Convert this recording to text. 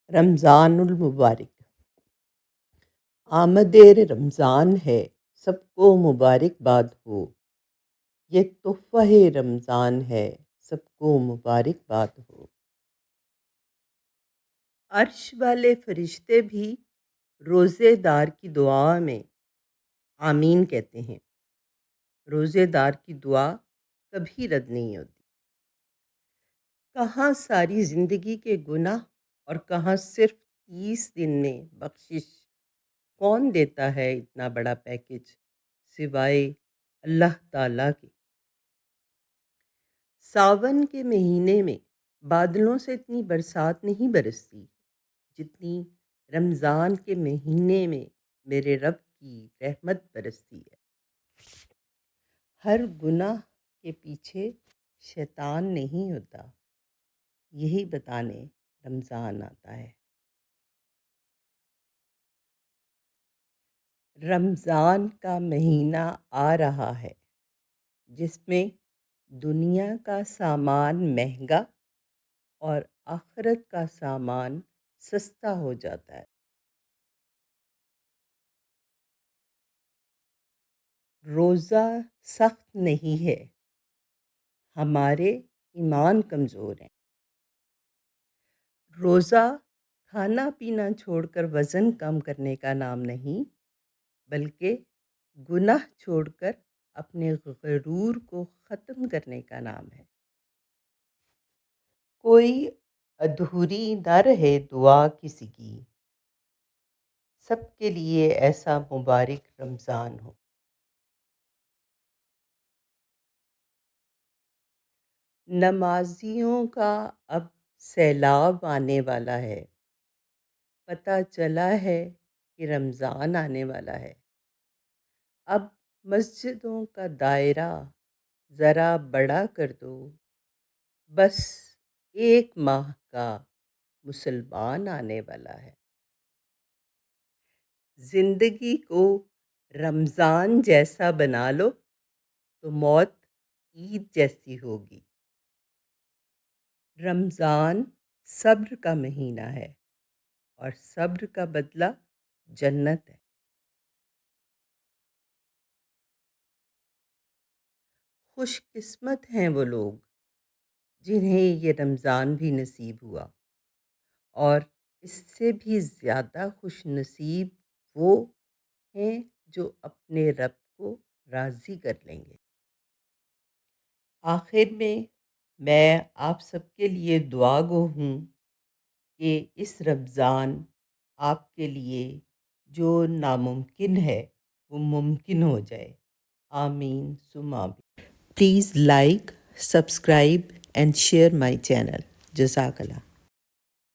رمضان المبارک۔ آمد رمضان ہے، سب کو مبارکباد ہو۔ یہ تحفہ رمضان ہے، سب کو مبارکباد ہو۔ عرش والے فرشتے بھی روزے دار کی دعا میں آمین کہتے ہیں۔ روزے دار کی دعا کبھی رد نہیں ہوتی۔ کہاں ساری زندگی کے گناہ اور کہاں صرف 30 دن میں بخشش۔ کون دیتا ہے اتنا بڑا پیکج سوائے اللہ تعالیٰ کے؟ ساون کے مہینے میں بادلوں سے اتنی برسات نہیں برستی جتنی رمضان کے مہینے میں میرے رب کی رحمت برستی ہے۔ ہر گناہ کے پیچھے شیطان نہیں ہوتا، یہی بتانے رمضان آتا ہے۔ رمضان کا مہینہ آ رہا ہے جس میں دنیا کا سامان مہنگا اور آخرت کا سامان سستا ہو جاتا ہے۔ روزہ سخت نہیں ہے، ہمارے ایمان کمزور ہیں۔ روزہ کھانا پینا چھوڑ کر وزن کم کرنے کا نام نہیں، بلکہ گناہ چھوڑ کر اپنے غرور کو ختم کرنے کا نام ہے۔ کوئی ادھوری نہ رہے دعا کسی کی، سب کے لیے ایسا مبارک رمضان ہو۔ نمازیوں کا اب سیلاب آنے والا ہے، پتہ چلا ہے کہ رمضان آنے والا ہے۔ اب مسجدوں کا دائرہ ذرا بڑا کر دو، بس 1 ماہ کا مسلمان آنے والا ہے۔ زندگی کو رمضان جیسا بنا لو تو موت عید جیسی ہوگی۔ رمضان صبر کا مہینہ ہے اور صبر کا بدلہ جنت ہے۔ خوش قسمت ہیں وہ لوگ جنہیں یہ رمضان بھی نصیب ہوا، اور اس سے بھی زیادہ خوش نصیب وہ ہیں جو اپنے رب کو راضی کر لیں گے۔ آخر میں آپ سب کے لیے دعا گو ہوں کہ اس رمضان آپ کے لیے جو ناممکن ہے وہ ممکن ہو جائے۔ آمین ثم آمین۔ Please like, subscribe and share my channel. جزاک اللہ۔